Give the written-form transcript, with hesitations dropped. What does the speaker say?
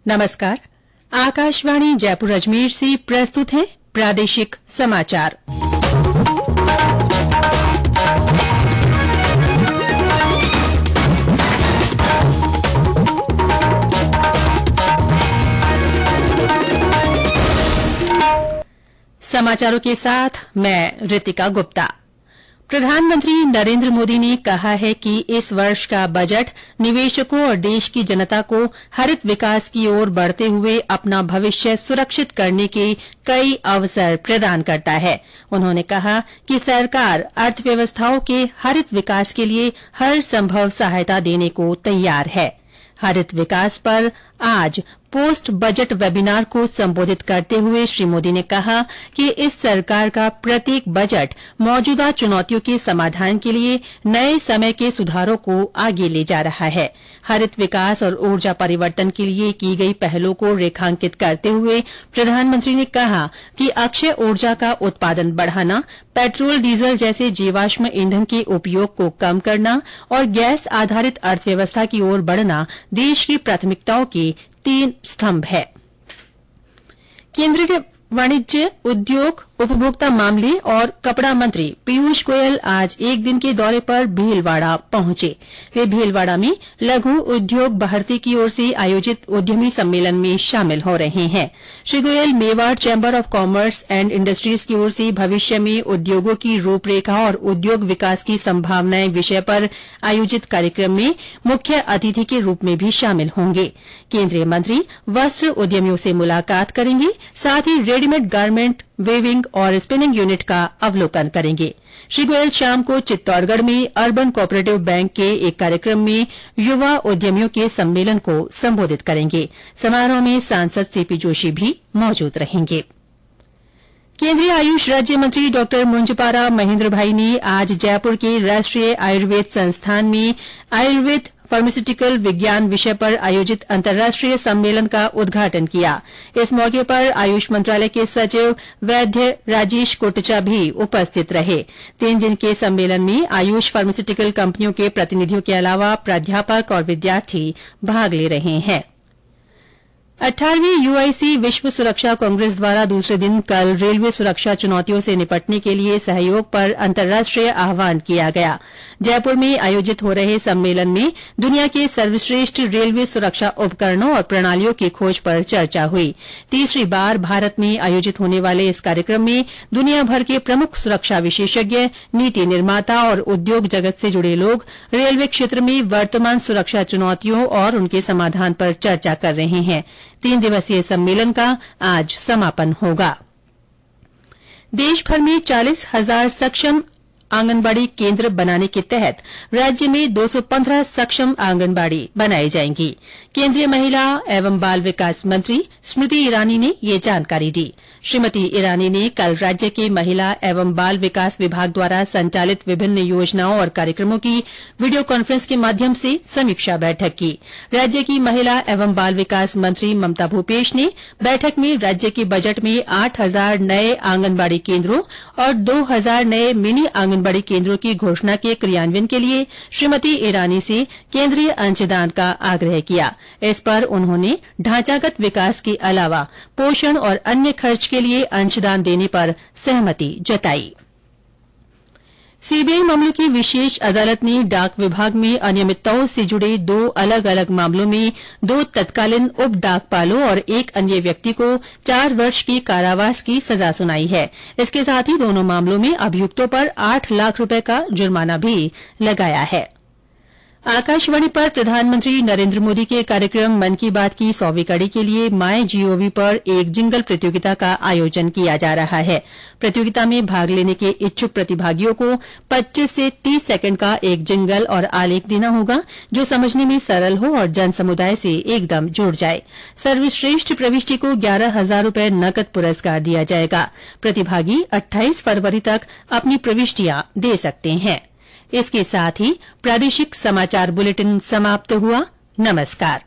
नमस्कार। आकाशवाणी जयपुर अजमेर से प्रस्तुत है प्रादेशिक समाचार। समाचारों के साथ मैं रितिका गुप्ता। प्रधानमंत्री नरेंद्र मोदी ने कहा है कि इस वर्ष का बजट निवेशकों और देश की जनता को हरित विकास की ओर बढ़ते हुए अपना भविष्य सुरक्षित करने के कई अवसर प्रदान करता है। उन्होंने कहा कि सरकार अर्थव्यवस्थाओं के हरित विकास के लिए हर संभव सहायता देने को तैयार है। हरित विकास पर आज पोस्ट बजट वेबिनार को संबोधित करते हुए श्री मोदी ने कहा कि इस सरकार का प्रत्येक बजट मौजूदा चुनौतियों के समाधान के लिए नए समय के सुधारों को आगे ले जा रहा है। हरित विकास और ऊर्जा परिवर्तन के लिए की गई पहलों को रेखांकित करते हुए प्रधानमंत्री ने कहा कि अक्षय ऊर्जा का उत्पादन बढ़ाना, पेट्रोल डीजल जैसे जीवाश्म ईंधन के उपयोग को कम करना और गैस आधारित अर्थव्यवस्था की ओर बढ़ना देश की प्राथमिकताओं के 3 स्तंभ है। केंद्रीय वाणिज्य, उद्योग, उपभोक्ता मामले और कपड़ा मंत्री पीयूष गोयल आज एक दिन के दौरे पर भीलवाड़ा पहुंचे। वे भीलवाड़ा में लघु उद्योग भारती की ओर से आयोजित उद्यमी सम्मेलन में शामिल हो रहे हैं। Shri Goyal Mewar chamber of commerce and industries की ओर से भविष्य में उद्योगों की रूपरेखा और उद्योग विकास की संभावनाएं विषय पर आयोजित कार्यक्रम में मुख्य अतिथि के रूप में भी शामिल होंगे। केंद्रीय मंत्री वस्त्र उद्यमियों से मुलाकात करेंगे, साथ ही रेडीमेड गारमेंट, वेविंग और स्पिनिंग यूनिट का अवलोकन करेंगे। श्री गोयल शाम को चित्तौड़गढ़ में अर्बन कोऑपरेटिव बैंक के एक कार्यक्रम में युवा उद्यमियों के सम्मेलन को संबोधित करेंगे। समारोह में सांसद सीपी जोशी भी मौजूद रहेंगे। केंद्रीय आयुष राज्य मंत्री डॉ मुंजपारा महेंद्र भाई ने आज जयपुर के राष्ट्रीय आयुर्वेद संस्थान में आयुर्वेद फार्मास्यूटिकल विज्ञान विषय पर आयोजित अंतर्राष्ट्रीय सम्मेलन का उद्घाटन किया। इस मौके पर आयुष मंत्रालय के सचिव वैद्य राजेश कोटचा भी उपस्थित रहे। 3 दिन के सम्मेलन में आयुष फार्मास्यूटिकल कंपनियों के प्रतिनिधियों के अलावा प्राध्यापक और विद्यार्थी भाग ले रहे हैं। 18वीं यूआईसी विश्व सुरक्षा कांग्रेस द्वारा दूसरे दिन कल रेलवे सुरक्षा चुनौतियों से निपटने के लिए सहयोग पर अंतर्राष्ट्रीय आह्वान किया गया। जयपुर में आयोजित हो रहे सम्मेलन में दुनिया के सर्वश्रेष्ठ रेलवे सुरक्षा उपकरणों और प्रणालियों की खोज पर चर्चा हुई। तीसरी बार भारत में आयोजित होने वाले इस कार्यक्रम में दुनिया भर के प्रमुख सुरक्षा विशेषज्ञ, नीति निर्माता और उद्योग जगत से जुड़े लोग रेलवे क्षेत्र में वर्तमान सुरक्षा चुनौतियों और उनके समाधान पर चर्चा कर रहे हैं। 3 दिवसीय सम्मेलन का आज समापन होगा। देश भर में 40,000 सक्षम आंगनबाड़ी केंद्र बनाने के तहत राज्य में 215 सक्षम आंगनबाड़ी बनाई जाएंगी। केंद्रीय महिला एवं बाल विकास मंत्री स्मृति ईरानी ने ये जानकारी दी। श्रीमती ईरानी ने कल राज्य के महिला एवं बाल विकास विभाग द्वारा संचालित विभिन्न योजनाओं और कार्यक्रमों की वीडियो कॉन्फ्रेंस के माध्यम से समीक्षा बैठक की। राज्य की महिला एवं बाल विकास मंत्री ममता भूपेश ने बैठक में राज्य के बजट में 8,000 नए आंगनबाड़ी केंद्रों और 2,000 नए मिनी आंगनबाड़ी केंद्रों की घोषणा के क्रियान्वयन के लिए श्रीमती ईरानी से केंद्रीय अंशदान का आग्रह किया। इस पर उन्होंने ढांचागत विकास के अलावा पोषण और अन्य खर्च के लिए अंशदान देने पर सहमति जताई। सीबीआई मामलों की विशेष अदालत ने डाक विभाग में अनियमितताओं से जुड़े 2 अलग अलग मामलों में 2 तत्कालीन उप डाकपालों और 1 अन्य व्यक्ति को 4 वर्ष की कारावास की सजा सुनाई है। इसके साथ ही दोनों मामलों में अभियुक्तों पर 8 लाख रुपए का जुर्माना भी लगाया है। आकाशवाणी पर प्रधानमंत्री नरेंद्र मोदी के कार्यक्रम मन की बात की 100वीं कड़ी के लिए माय जीओवी पर एक जिंगल प्रतियोगिता का आयोजन किया जा रहा है। प्रतियोगिता में भाग लेने के इच्छुक प्रतिभागियों को 25 से 30 सेकंड का एक जिंगल और आलेख देना होगा जो समझने में सरल हो और जन समुदाय से एकदम जुड़ जाए। सर्वश्रेष्ठ प्रविष्टि को 11,000 रुपए नकद पुरस्कार दिया जाएगा। प्रतिभागी 28 फरवरी तक अपनी प्रविष्टियां दे सकते हैं। इसके साथ ही प्रादेशिक समाचार बुलेटिन समाप्त हुआ। नमस्कार।